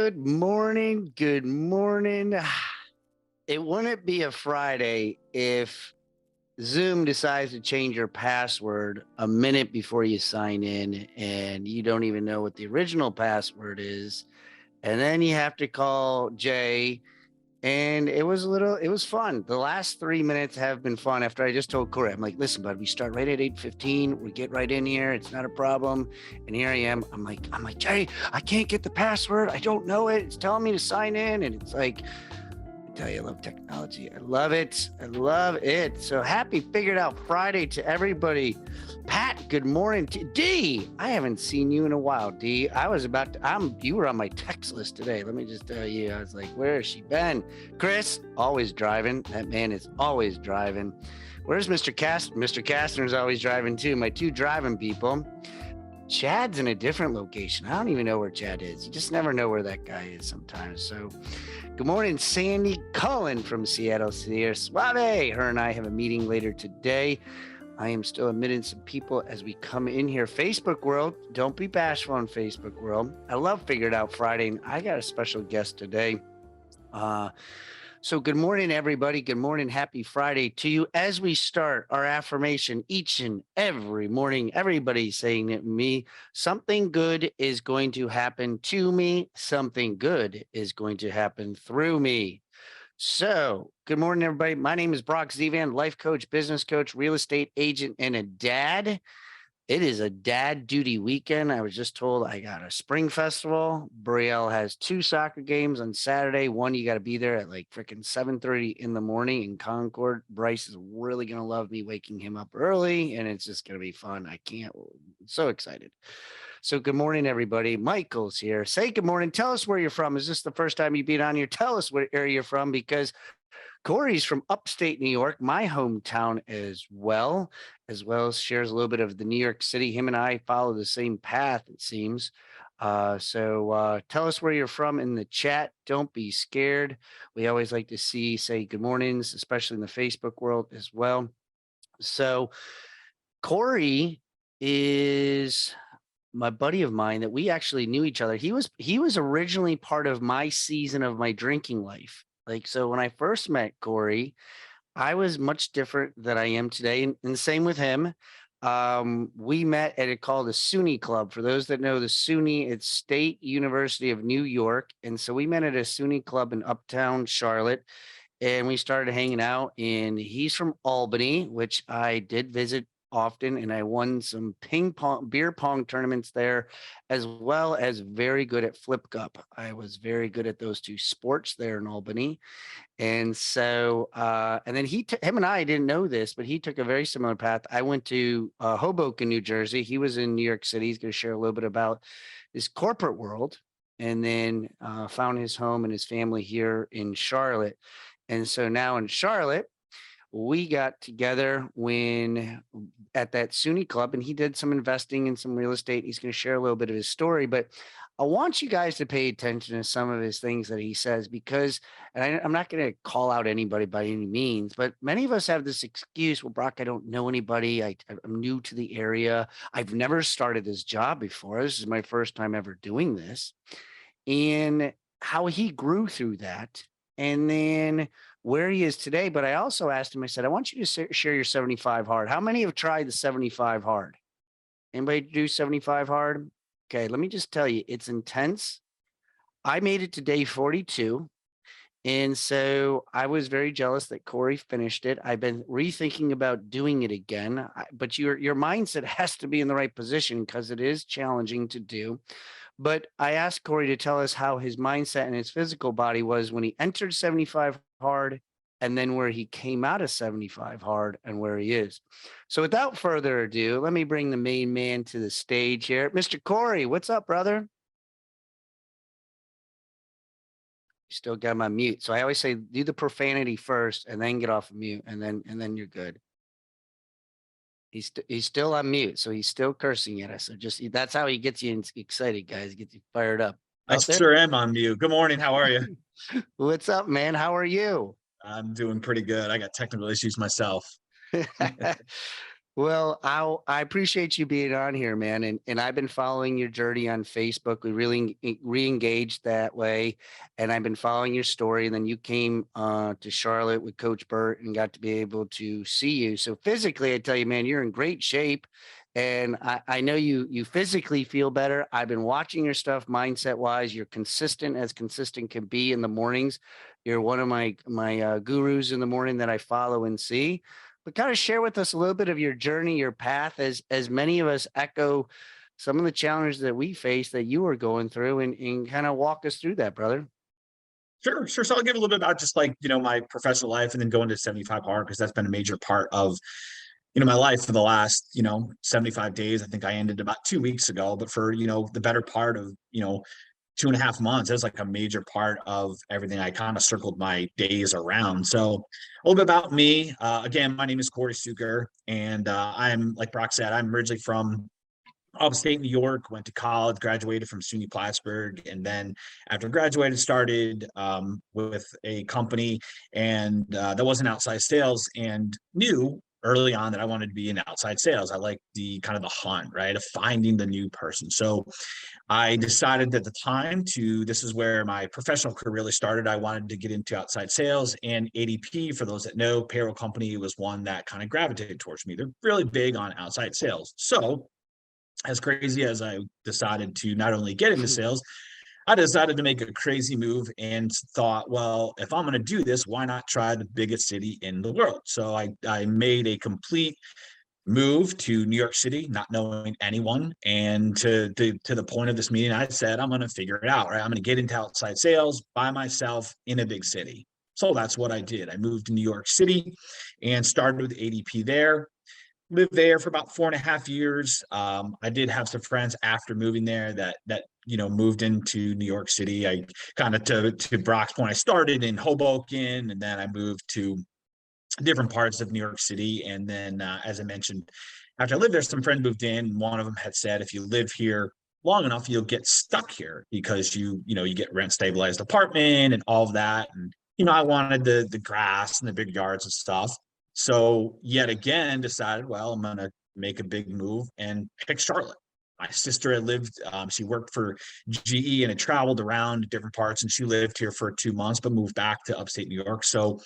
Good morning. Good morning. It wouldn't be a Friday if Zoom decides to change your password a minute before you sign in and you don't even know what the original password is. And then you have to call Jay. And it was fun. The last 3 minutes have been fun after I just told Corey, I'm like, listen, bud, we start right at 8:15. We get right in here. It's not a problem. And here I am. I'm like, Jay, I can't get the password. I don't know it. It's telling me to sign in. And it's like, I tell you, I love technology. I love it. I love it. So happy Figured Out Friday to everybody. Pat, good morning. D, I haven't seen you in a while, D. You were on my text list today. Let me just tell you, I was like, where has she been? Chris, always driving. That man is always driving. Where's Mr. Castner? Mr. Castner's always driving too. My two driving people. Chad's in a different location. I don't even know where Chad is. You just never know where that guy is sometimes. So good morning, Sandy Cullen from Seattle. Suave. Her and I have a meeting later today. I am still admitting some people as we come in here. Facebook world, don't be bashful on Facebook world. I love Figured Out Friday, and I got a special guest today. So good morning, everybody. Good morning. Happy Friday to you. As we start our affirmation each and every morning, everybody's saying it, me, something good is going to happen to me. Something good is going to happen through me. So good morning, everybody. My name is Brock Zivan, life coach, business coach, real estate agent, and a dad. It is a dad duty weekend. I was just told I got a spring festival. Brielle has 2 soccer games on Saturday. One, you got to be there at like freaking 7:30 in the morning in Concord. Bryce is really going to love me waking him up early, and it's just going to be fun. I'm so excited. So good morning, everybody. Michael's here. Say good morning. Tell us where you're from. Is this the first time you've been on here? Tell us where you're from, because Corey's from upstate New York, my hometown as well as shares a little bit of the New York City. Him and I follow the same path, it seems. So tell us where you're from in the chat. Don't be scared. We always like to say good mornings, especially in the Facebook world as well. So Corey is my buddy of mine that we actually knew each other. He was originally part of my season of my drinking life. Like, so when I first met Corey, I was much different than I am today. And the same with him. We met at called the SUNY Club. For those that know the SUNY, it's State University of New York. And so we met at a SUNY Club in Uptown Charlotte. And we started hanging out, and he's from Albany, which I did visit often, and I won some beer pong tournaments there, as well as very good at flip cup. I was very good at those 2 sports there in Albany. And so, and then him and I didn't know this, but he took a very similar path. I went to Hoboken, New Jersey. He was in New York City. He's going to share a little bit about his corporate world, and then found his home and his family here in Charlotte. And so now in Charlotte, we got together at that SUNY Club, and he did some investing in some real estate. He's going to share a little bit of his story, but I want you guys to pay attention to some of his things that he says, because, and I'm not going to call out anybody by any means, but many of us have this excuse, well, Brock, I don't know anybody. I'm new to the area. I've never started this job before. This is my first time ever doing this. And how he grew through that, and then where he is today. But I also asked him, I said, I want you to share your 75 hard. How many have tried the 75 hard? Anybody do 75 hard? Okay, let me just tell you, it's intense. I made it to day 42. And so I was very jealous that Corey finished it. I've been rethinking about doing it again, but your mindset has to be in the right position, because it is challenging to do. But I asked Corey to tell us how his mindset and his physical body was when he entered 75 hard, and then where he came out of 75 hard and where he is. So without further ado, let me bring the main man to the stage here. Mr. Corey, what's up, brother? You still got my mute. So I always say, do the profanity first and then get off of mute, and then you're good. He's still on mute, so he's still cursing at us. So that's how he gets you excited, guys. Gets you fired up. I sure am on mute. Good morning. How are you? What's up, man? How are you? I'm doing pretty good. I got technical issues myself. Well, I appreciate you being on here, man. And I've been following your journey on Facebook. We really re-engaged that way. And I've been following your story. And then you came to Charlotte with Coach Burt and got to be able to see you. So physically, I tell you, man, you're in great shape. And I know you physically feel better. I've been watching your stuff mindset wise. You're consistent as consistent can be in the mornings. You're one of my gurus in the morning that I follow and see, but kind of share with us a little bit of your journey, your path, as many of us echo some of the challenges that we face that you are going through, and kind of walk us through that, brother. Sure, sure. So I'll give a little bit about just like, my professional life and then go into 75 hard because that's been a major part of, my life for the last, 75 days. I think I ended about 2 weeks ago, but for, the better part of, 2.5 months, that's like a major part of everything. I kind of circled my days around. So a little bit about me. Again, my name is Corey Suker, and I'm, like Brock said, I'm originally from upstate New York, went to college, graduated from SUNY Plattsburgh, and then after graduated, started with a company, and that wasn't outside sales, and knew early on that I wanted to be in outside sales. I like the kind of the hunt, right, of finding the new person. So I decided at the time this is where my professional career really started. I wanted to get into outside sales, and ADP, for those that know, payroll company, was one that kind of gravitated towards me. They're really big on outside sales. So as crazy as I decided to not only get into sales, I decided to make a crazy move and thought, well, if I'm going to do this, why not try the biggest city in the world? So I made a complete move to New York City, not knowing anyone. And to the point of this meeting, I said, I'm going to figure it out, right? I'm going to get into outside sales by myself in a big city. So that's what I did. I moved to New York City and started with ADP there. Lived there for about 4.5 years. I did have some friends after moving there that moved into New York City. I kind of to Brock's point, I started in Hoboken, and then I moved to different parts of New York City. And then, as I mentioned, after I lived there, some friends moved in. One of them had said, if you live here long enough, you'll get stuck here because you get rent stabilized apartment and all of that. And I wanted the grass and the big yards and stuff. So yet again, decided, well, I'm gonna make a big move and pick Charlotte. My sister had lived, she worked for GE and had traveled around different parts, and she lived here for 2 months, but moved back to upstate New York. So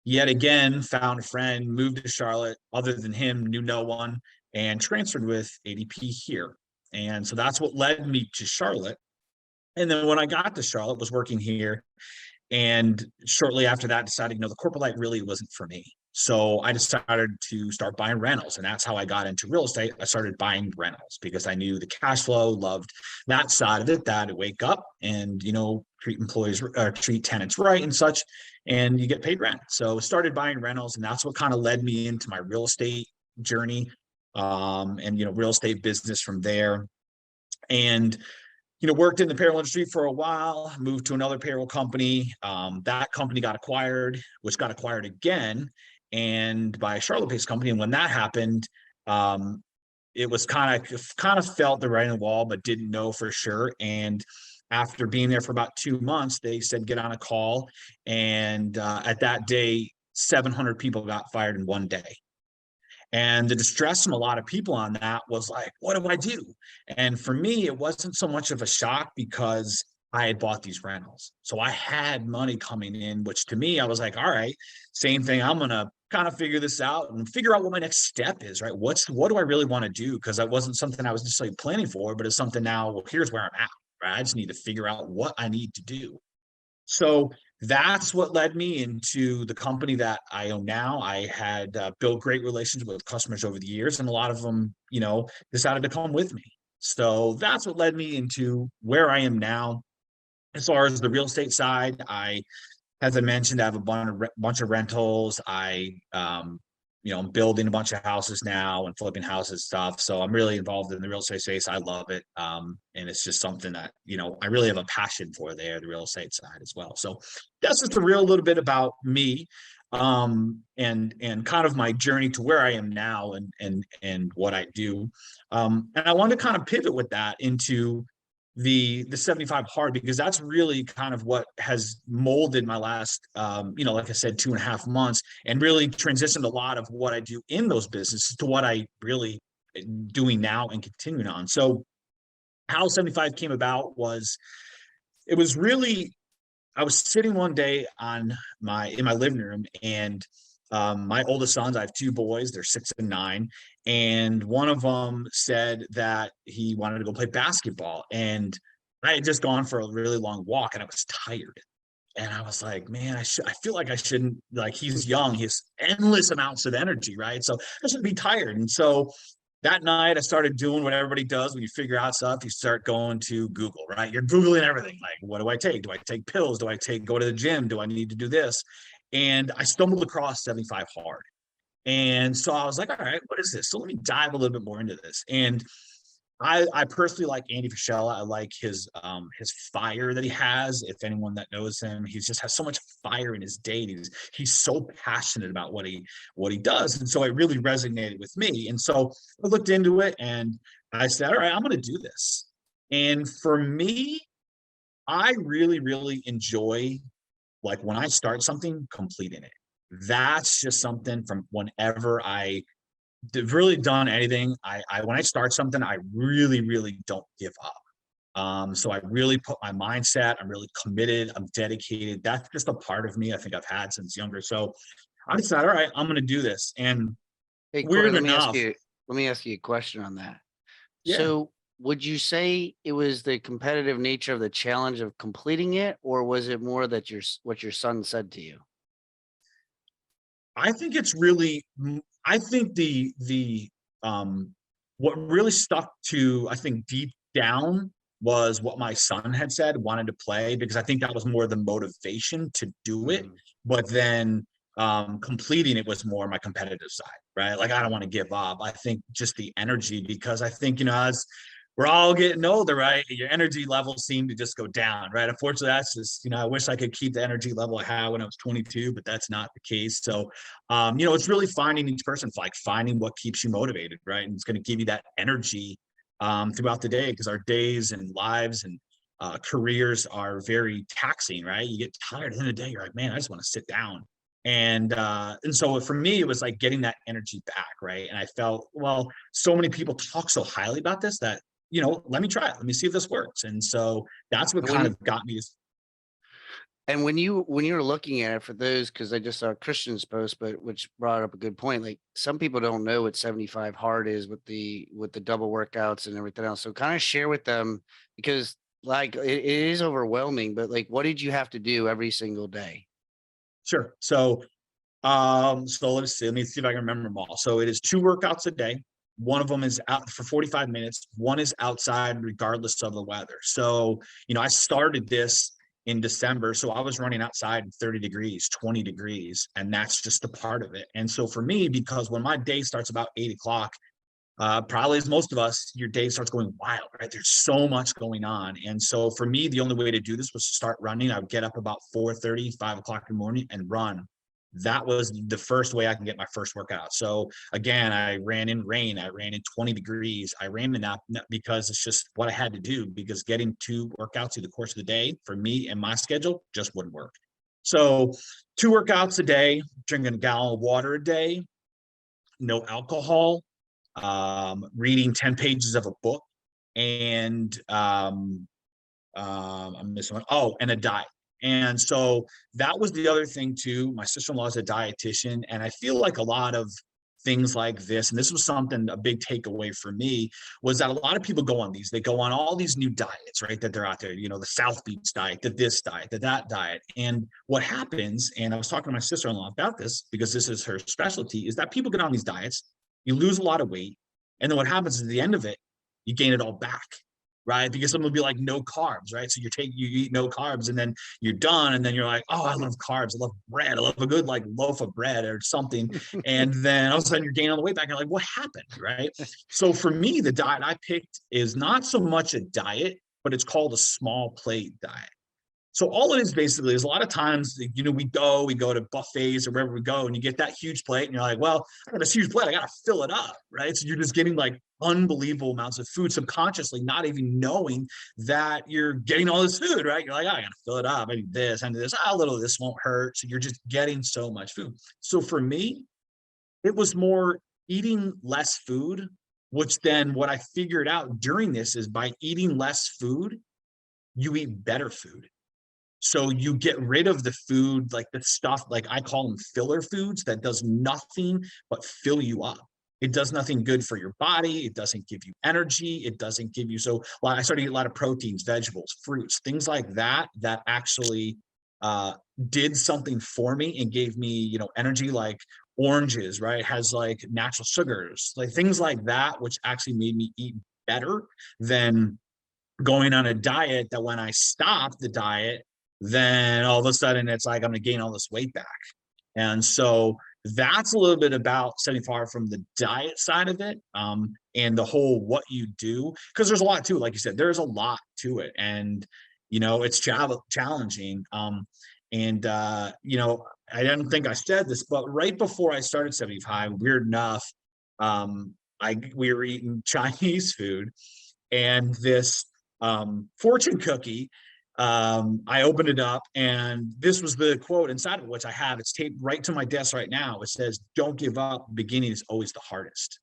yet again, found a friend, moved to Charlotte. Other than him, knew no one, and transferred with ADP here. And so that's what led me to Charlotte. And then when I got to Charlotte, was working here, and shortly after that, decided, the corporate life really wasn't for me. So I decided to start buying rentals. And that's how I got into real estate. I started buying rentals because I knew the cash flow, loved that side of it, that I wake up and, treat employees or treat tenants right and such, and you get paid rent. So started buying rentals, and that's what kind of led me into my real estate journey, and, real estate business from there. And worked in the payroll industry for a while, moved to another payroll company. That company got acquired, which got acquired again, and by a Charlotte-based company. And when that happened, it was kind of felt the writing on the wall, but didn't know for sure. And after being there for about 2 months, they said, get on a call. And at that day, 700 people got fired in one day. And the distress from a lot of people on that was like, what do I do? And for me, it wasn't so much of a shock because I had bought these rentals. So I had money coming in, which to me, I was like, all right, same thing. I'm going to kind of figure this out and figure out what my next step is, right? What do I really want to do? Because that wasn't something I was necessarily planning for, but it's something now, well, here's where I'm at, right? I just need to figure out what I need to do. So that's what led me into the company that I own now. I had built great relations with customers over the years, and a lot of them, decided to come with me. So that's what led me into where I am now. As far as the real estate side, as I mentioned, I have a bunch of rentals. I'm building a bunch of houses now and flipping houses stuff. So I'm really involved in the real estate space. I love it. And it's just something that, I really have a passion for there, the real estate side as well. So that's just a little bit about me, and kind of my journey to where I am now and what I do. And I want to kind of pivot with that into the 75 hard, because that's really kind of what has molded my last, like I said, 2.5 months, and really transitioned a lot of what I do in those businesses to what I really doing now and continuing on. So how 75 came about was, it was really, I was sitting one day in my living room, and my oldest sons, I have two boys, they're 6 and 9, and one of them said that he wanted to go play basketball, and I had just gone for a really long walk, and I was tired. And I was like, man, I feel like I shouldn't, like, he's young, he has endless amounts of energy, right? So I shouldn't be tired. And so that night I started doing what everybody does when you figure out stuff. You start going to Google, right? You're Googling everything. Like, what do I take? Do I take pills? Do I go to the gym? Do I need to do this? And I stumbled across 75 hard. And so I was like, all right, what is this? So let me dive a little bit more into this. And I personally like Andy Fischella. I like his fire that he has. If anyone that knows him, he just has so much fire in his day. He's so passionate about what he does. And so it really resonated with me. And so I looked into it and I said, all right, I'm gonna do this. And for me, I really, really enjoy, like, when I start something, completing it. That's just something from whenever I've really done anything. I when I start something, I really, really don't give up. So I really put my mindset, I'm really committed, I'm dedicated. That's just a part of me I think I've had since younger. So I decided, all right, I'm gonna do this. And Hey, Corey, weird enough, let me ask you a question on that. yeah, So would you say it was the competitive nature of the challenge of completing it, or was it more that what your son said to you? I think it's really, I think um what really stuck to, I think, deep down, was what my son had said, wanted to play, because I think that was more the motivation to do it. Mhm. But then completing it was more my competitive side, right? Like, I don't want to give up. I think just the energy, because I think, as we're all getting older, right? Your energy levels seem to just go down, right? Unfortunately, that's just, I wish I could keep the energy level I had when I was 22, but that's not the case. So, it's really finding each person, like finding what keeps you motivated, right? And it's going to give you that energy throughout the day, because our days and lives and careers are very taxing, right? You get tired at the end of the day, you're like, man, I just want to sit down. And so for me, it was like getting that energy back, right? And I felt, well, so many people talk so highly about this that, let me try it. Let me see if this works. And so that's what And kind when of got me to. when you were looking at it, for those, because I just saw Christian's post, but which brought up a good point. Like, some people don't know what 75 hard is with the double workouts and everything else. So kind of share with them, because like it is overwhelming, but like, what did you have to do every single day? Sure. So let's see. Let me see if I can remember them all. So it is 2 workouts a day. One of them is out for 45 minutes. One is outside, regardless of the weather. So, I started this in December. So I was running outside in 30 degrees, 20 degrees, and that's just a part of it. And so for me, because when my day starts about 8 o'clock, probably as most of us, your day starts going wild, right? There's so much going on. And so for me, the only way to do this was to start running. I would get up about 4:30, 5 o'clock in the morning and run. That was the first way I can get my first workout. So again, I ran in rain, I ran in 20 degrees, I ran in that because it's just what I had to do, because getting 2 workouts through the course of the day for me and my schedule just wouldn't work. So 2 workouts a day, drinking a gallon of water a day, no alcohol, reading 10 pages of a book, and I'm missing one. Oh, and a diet. And so that was the other thing too. My sister-in-law is a dietitian, and I feel like a lot of things like this, and this was something, a big takeaway for me, was that a lot of people go on these, they go on all these new diets, right? That they're out there, the South Beach diet, the this diet, the that diet. And what happens, and I was talking to my sister-in-law about this because this is her specialty, is that people get on these diets, you lose a lot of weight, and then what happens at the end of it, you gain it all back, right? Because someone will be like, no carbs, right? So you eat no carbs, and then you're done, and then you're like, oh, I love carbs, I love bread, I love a good like loaf of bread or something, and then all of a sudden you're gaining all the way back. And you're like, what happened, right? So for me, the diet I picked is not so much a diet, but it's called a small plate diet. So all it is basically is a lot of times, we go to buffets or wherever we go, and you get that huge plate, and you're like, well, I got this huge plate, I got to fill it up, right? So you're just getting like unbelievable amounts of food subconsciously, not even knowing that you're getting all this food, right? You're like, oh, I got to fill it up. I need this, I need this. A little of this won't hurt. So you're just getting so much food. So for me, it was more eating less food, which then what I figured out during this is by eating less food, you eat better food. So you get rid of the food, like the stuff, like I call them filler foods, that does nothing but fill you up. It does nothing good for your body. It doesn't give you energy. It doesn't give you, so I started to eat a lot of proteins, vegetables, fruits, things like that, that actually did something for me and gave me, energy, like oranges, right? It has like natural sugars, like things like that, which actually made me eat better than going on a diet, that when I stopped the diet, then all of a sudden it's like I'm gonna gain all this weight back. And so that's a little bit about setting far from the diet side of it, and the whole what you do, because there's a lot to it. Like you said, there's a lot to it, and it's challenging. I didn't think I said this, but right before I started 75, weird enough, we were eating Chinese food, and this fortune cookie, I opened it up, and this was the quote inside of it, which I have. It's taped right to my desk right now. It says, "Don't give up. The beginning is always the hardest."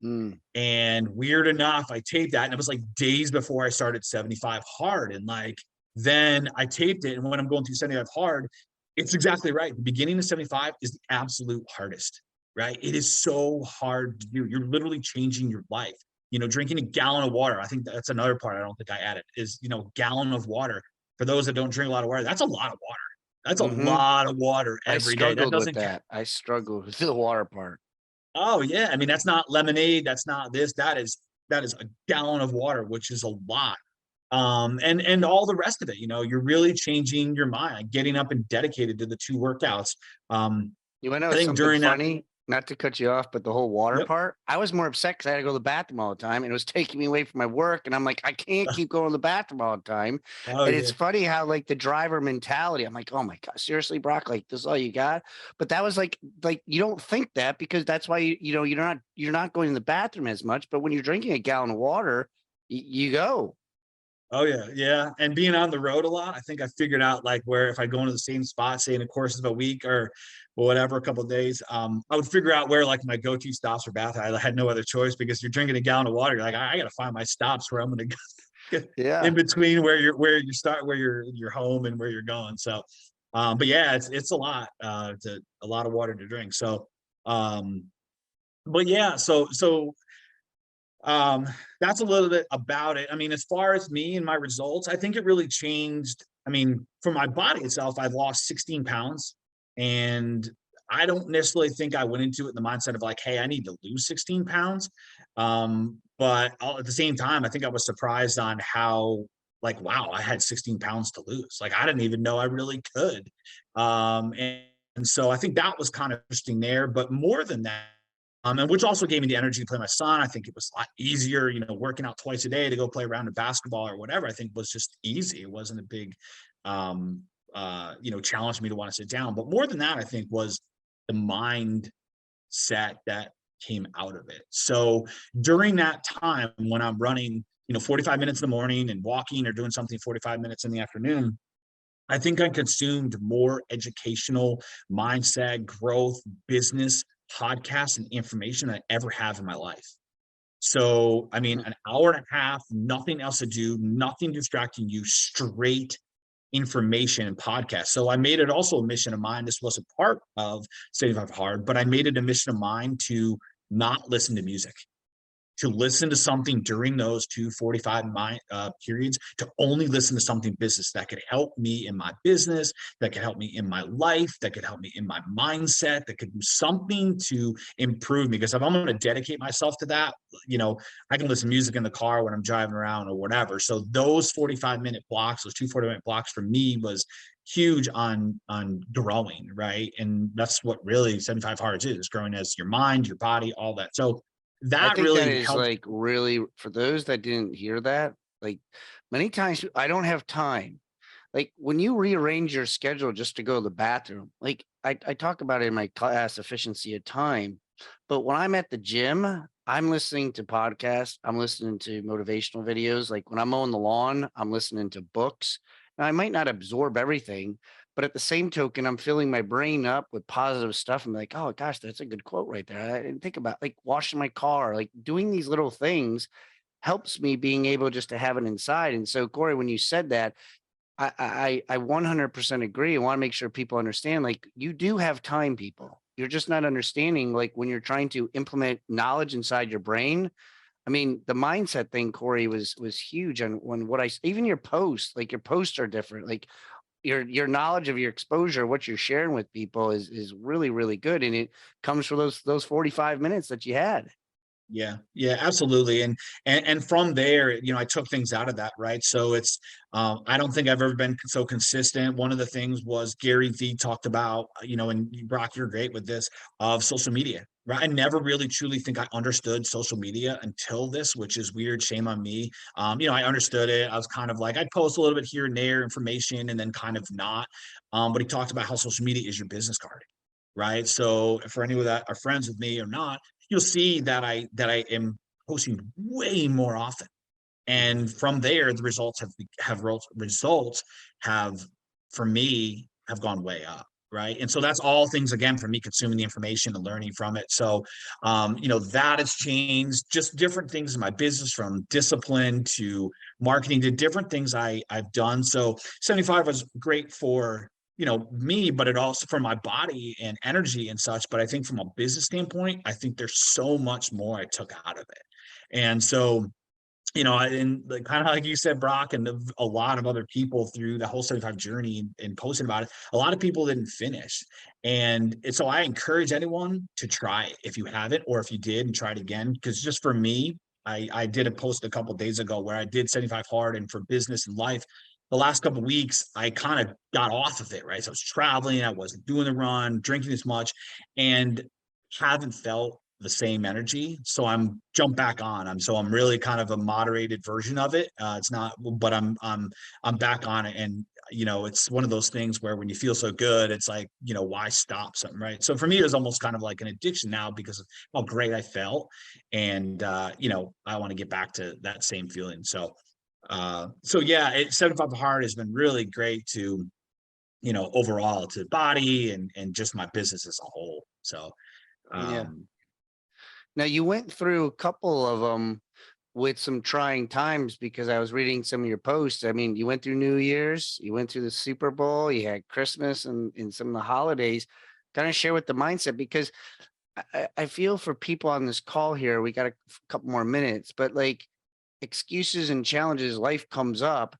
Mm. And weird enough, I taped that, and it was like days before I started 75 hard. And like, then I taped it, and when I'm going through 75 hard, it's exactly right. The beginning of 75 is the absolute hardest, right? It is so hard to do. You're literally changing your life. Drinking a gallon of water. I think that's another part I don't think I added is, gallon of water. For those that don't drink a lot of water, that's a lot of water. That's a Mm-hmm. lot of water I every day. That struggled with doesn't that. I struggled with the water part. Oh yeah, I mean, that's not lemonade, that's not this, that is a gallon of water, which is a lot. And all the rest of it, you're really changing your mind, getting up and dedicated to the 2 workouts. You wanna I know think something during that. funny? Not to cut you off, but the whole water Yep. part, I was more upset because I had to go to the bathroom all the time, and it was taking me away from my work, and I'm like, "I can't keep going to the bathroom all the time." Oh And it's yeah. funny how, like, the driver mentality, I'm like, "Oh my god, seriously, Brock? Like, this is all you got?" But that was like, you don't think that because that's why you're not going to the bathroom as much, but when you're drinking a gallon of water, you go. Oh yeah, yeah. And being on the road a lot, I think I figured out like where if I go into the same spot, say in the course of a week or whatever, a couple of days, I would figure out where like my go-to stops for bath. I had no other choice because you're drinking a gallon of water. You're like, I got to find my stops where I'm going to go in Yeah. between where you're home and where you're going. So, but yeah, it's a lot, a lot of water to drink. So, um, but yeah, so um, that's a little bit about it. I mean, as far as me and my results, I think it really changed. I mean, for my body itself, I've lost 16 pounds, and I don't necessarily think I went into it in the mindset of like, hey, I need to lose 16 pounds. At the same time, I think I was surprised on how, like, wow, I had 16 pounds to lose. Like, I didn't even know I really could. And so I think that was kind of interesting there. But more than that, and which also gave me the energy to play my son. I think it was a lot easier, working out twice a day to go play around of basketball or whatever. I think was just easy. It wasn't a big, challenge for me to want to sit down. But more than that, I think was the mindset that came out of it. So during that time when I'm running, 45 minutes in the morning and walking or doing something 45 minutes in the afternoon, I think I consumed more educational mindset, growth, business, podcasts, and information than I ever have in my life. So, I mean, Mm. an hour and a half, nothing else to do, nothing distracting you, straight information and podcasts. So I made it also a mission of mine. This wasn't part of 75 Hard, but I made it a mission of mine to not listen to music, to listen to something during those 245 periods, to only listen to something business that could help me in my business, that could help me in my life, that could help me in my mindset, that could do something to improve me. Because if I'm going to dedicate myself to that, I can listen to music in the car when I'm driving around or whatever. So those 45-minute blocks, those 2 40-minute blocks for me was huge on growing, right? And that's what really 75 Hard is growing as your mind, your body, all that. So I that think that really is helps. like really for those that didn't hear that, like many times I don't have time. Like when you rearrange your schedule just to go to the bathroom, like I talk about it in my class, efficiency of time. But when I'm at the gym, I'm listening to podcasts, I'm listening to motivational videos. Like when I'm mowing the lawn, I'm listening to books. Now, I might not absorb everything, but at the same token, I'm filling my brain up with positive stuff. I'm like, oh gosh, that's a good quote right there. I didn't think about like washing my car, like doing these little things helps me being able just to have it inside. And so, Corey, when you said that, I 100% agree. I want to make sure people understand, like, you do have time, people. You're just not understanding, like, when you're trying to implement knowledge inside your brain. I mean, the mindset thing, Corey, was huge on when what I even your posts, like your posts are different. Like your knowledge of your exposure, what you're sharing with people is really, really good. And it comes from those 45 minutes that you had. Yeah, yeah, absolutely. And from there, I took things out of that, right? So it's I don't think I've ever been so consistent. One of the things was Gary Vee talked about, and Brock, you're great with this, of social media, right? I never really truly think I understood social media until this, which is weird, shame on me. I understood it. I was kind of like I'd post a little bit here and there information and then kind of not. But he talked about how social media is your business card, right? So for any of that are friends with me or not, you'll see that I am posting way more often. And from there, the results results have for me have gone way up. Right. And so that's all things again for me consuming the information and learning from it. So that has changed, just different things in my business from discipline to marketing to different things I've done. So 75 was great for me, but it also for my body and energy and such. But I think from a business standpoint, I think there's so much more I took out of it. And so and like, kind of like you said, Brock, and a lot of other people through the whole 75 journey and posting about it, a lot of people didn't finish. And so I encourage anyone to try it if you haven't, or if you did and try it again. Because just for me, I did a post a couple of days ago where I did 75 hard, and for business and life, the last couple of weeks, I kind of got off of it, right? So I was traveling, I wasn't doing the run, drinking as much, and haven't felt the same energy. So I'm jump back on. I'm really kind of a moderated version of it. It's not, but I'm back on it. And it's one of those things where when you feel so good, it's like, why stop something, right? So for me, it was almost kind of like an addiction now because of how great I felt. And I want to get back to that same feeling. So yeah, 75 Hard has been really great to, overall to body and just my business as a whole. So Yeah. um Now you went through a couple of them with some trying times because I was reading some of your posts. I mean, you went through New Year's, you went through the Super Bowl, you had Christmas and some of the holidays. Kind of share with the mindset because I feel for people on this call here, we got a couple more minutes, but like excuses and challenges, life comes up.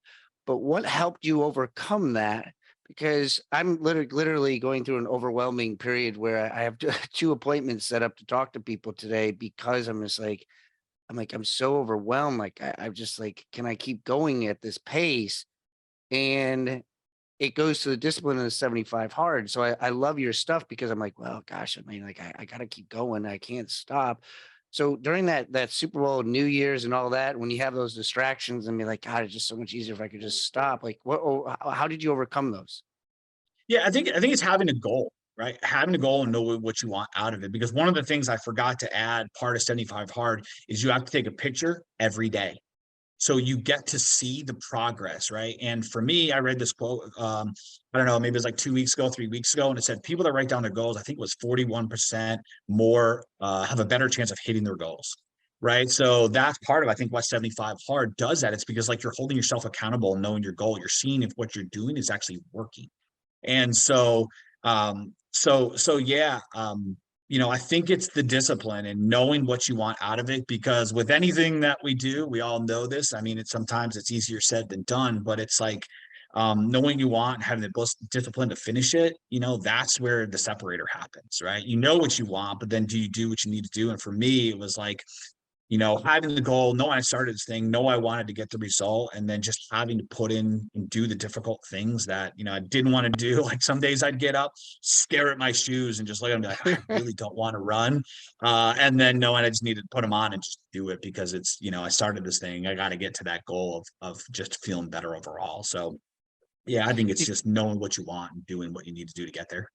But what helped you overcome that? Because I'm literally going through an overwhelming period where I have two appointments set up to talk to people today because I'm so overwhelmed. Like I'm just like, can I keep going at this pace? And it goes to the discipline of the 75 hard. So I love your stuff because I'm like, well, gosh, I mean, like I gotta keep going. I can't stop. So during that Super Bowl, New Year's, and all that, when you have those distractions, and be like, God, it's just so much easier if I could just stop. Like, what? Oh, how did you overcome those? Yeah, I think it's having a goal, right? Having a goal and know what you want out of it. Because one of the things I forgot to add, part of 75 hard, is you have to take a picture every day. So you get to see the progress, right? And for me, I read this quote, I don't know, maybe it was like 2 weeks ago, 3 weeks ago, and it said people that write down their goals, I think it was 41% more have a better chance of hitting their goals. Right. So that's part of, I think, what 75 hard does that. It's because like you're holding yourself accountable and knowing your goal. You're seeing if what you're doing is actually working. And so yeah, I think it's the discipline and knowing what you want out of it, because with anything that we do, we all know this. I mean, sometimes it's easier said than done, but it's like knowing you want and having the discipline to finish it, that's where the separator happens, right? You know what you want, but then do you do what you need to do? And for me, it was like, having the goal, knowing I started this thing, know I wanted to get the result, and then just having to put in and do the difficult things that, I didn't want to do. Like some days I'd get up, stare at my shoes and just look at them and be like, I really don't want to run. And then knowing I just needed to put them on and just do it because it's, I started this thing. I got to get to that goal of just feeling better overall. So Yeah, I think it's Did, just knowing what you want and doing what you need to do to get there.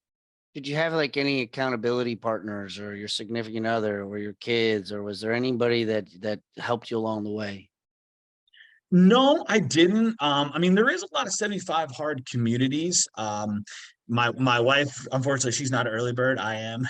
did you have like any accountability partners or your significant other or your kids, or was there anybody that helped you along the way? No, I didn't. I mean, there is a lot of 75 hard communities. My wife, unfortunately, she's not an early bird. I am.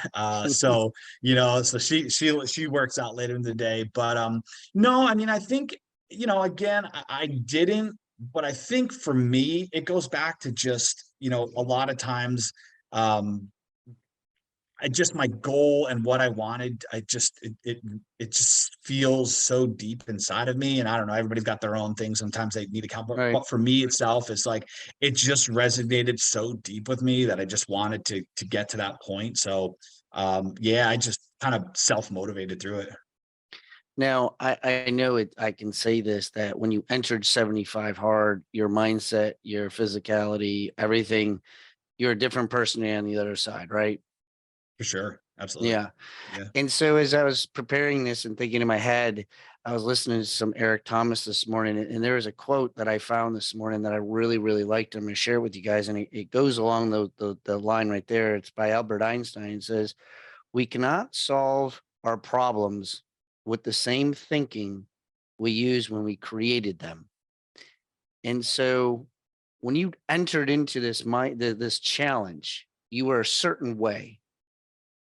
So so she works out later in the day. But no, I mean, I think, again, I didn't, but I think for me, it goes back to just, a lot of times, um, I just my goal and what I wanted, it just feels so deep inside of me. And I don't know, everybody's got their own thing. Sometimes they need account, Right. but for me itself, it's like it just resonated so deep with me that I just wanted to get to that point. So yeah, I just kind of self-motivated through it. Now, I know it. I can say this, that when you entered 75 hard, your mindset, your physicality, everything, you're a different person on the other side, right? For sure. Absolutely. Yeah. Yeah. And so as I was preparing this and thinking in my head, I was listening to some Eric Thomas this morning, and there was a quote that I found this morning that I really, really liked. I'm going to share it with you guys, and it goes along the line right there. It's by Albert Einstein. It says, "We cannot solve our problems with the same thinking we used when we created them." And so when you entered into this challenge, you were a certain way.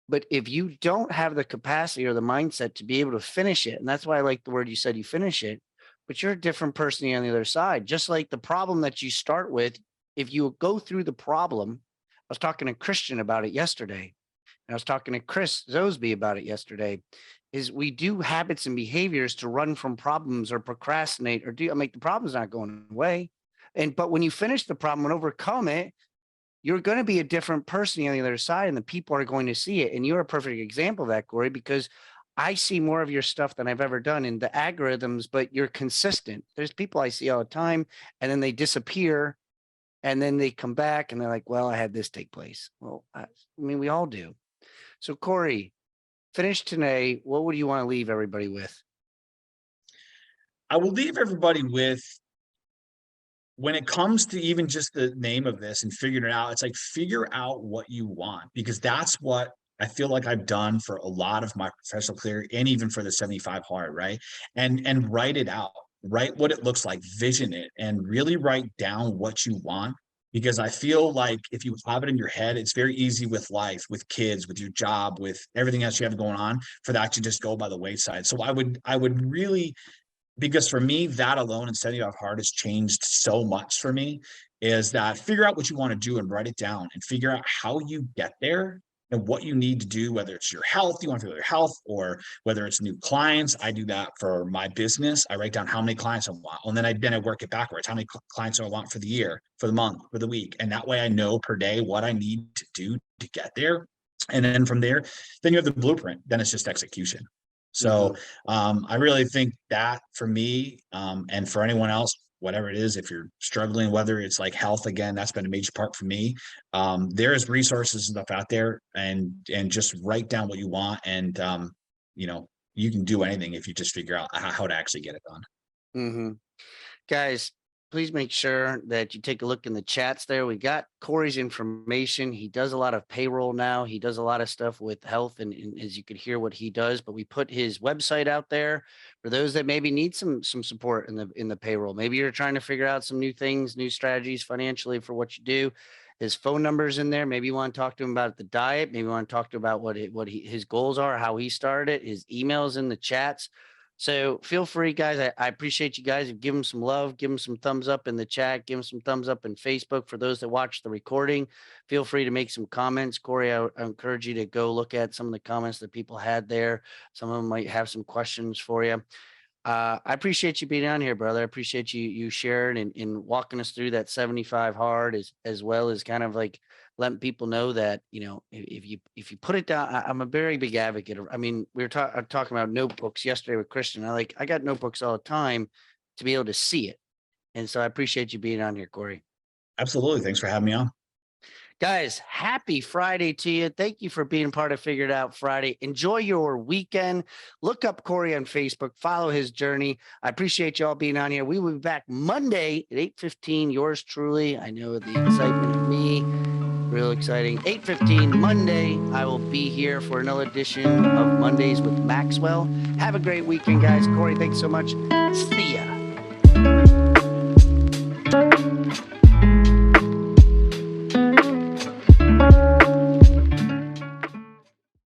But if you don't have the capacity or the mindset to be able to finish it, and that's why I like the word you said, you finish it, but you're a different person on the other side. Just like the problem that you start with, if you go through the problem, I was talking to Christian about it yesterday, and I was talking to Chris Zosby about it yesterday, is we do habits and behaviors to run from problems or procrastinate or do make the problem's not going away. But when you finish the problem and overcome it, you're going to be a different person on the other side, and the people are going to see it. And you're a perfect example of that, Corey, because I see more of your stuff than I've ever done in the algorithms, but you're consistent. There's people I see all the time, and then they disappear, and then they come back and they're like, well, I had this take place. Well, I mean, we all do. So, Corey, finish today. What would you want to leave everybody with? I will leave everybody with, when it comes to even just the name of this and figuring it out, it's like figure out what you want, because that's what I feel like I've done for a lot of my professional career and even for the 75 hard, right? And write it out, write what it looks like, vision it, and really write down what you want. Because I feel like if you have it in your head, it's very easy with life, with kids, with your job, with everything else you have going on, for that to just go by the wayside. So I would really, because for me, that alone and setting off hard has changed so much for me, is that figure out what you want to do and write it down and figure out how you get there and what you need to do, whether it's your health, you want to feel your health, or whether it's new clients. I do that for my business. I write down how many clients I want, and then I work it backwards. How many clients do I want for the year, for the month, for the week? And that way I know per day what I need to do to get there. And then from there, then you have the blueprint. Then it's just execution. So Mhm. I really think that for me, and for anyone else, whatever it is, if you're struggling, whether it's like health, again, that's been a major part for me. There's resources and stuff out there, and just write down what you want, and you know, you can do anything if you just figure out how to actually get it done. Mhm. Guys, please make sure that you take a look in the chats there. We got Corey's information. He does a lot of payroll now. He does a lot of stuff with health, and as you could hear what he does, but we put his website out there for those that maybe need some support in the payroll. Maybe you're trying to figure out some new things, new strategies financially for what you do. His phone number's in there. Maybe you want to talk to him about the diet. Maybe you want to talk to him about his goals are, how he started it. His emails in the chats. So feel free, guys. I appreciate you guys. Give him some love. Give him some thumbs up in the chat. Give him some thumbs up in Facebook. For those that watch the recording, feel free to make some comments. Corey, I encourage you to go look at some of the comments that people had there. Some of them might have some questions for you. I appreciate you being on here, brother. I appreciate you sharing and walking us through that 75 hard, as well as kind of like letting people know that, if you put it down. I'm a very big advocate of, I mean, we were talking about notebooks yesterday with Christian. I got notebooks all the time to be able to see it. And so I appreciate you being on here, Corey. Absolutely. Thanks for having me on. Guys, happy Friday to you. Thank you for being part of Figured Out Friday. Enjoy your weekend. Look up Corey on Facebook. Follow his journey. I appreciate you all being on here. We will be back Monday at 8:15. Yours truly. I know the excitement of me. Real exciting. 8:15 Monday. I will be here for another edition of Mondays with Maxwell. Have a great weekend, guys. Corey, thanks so much. See ya.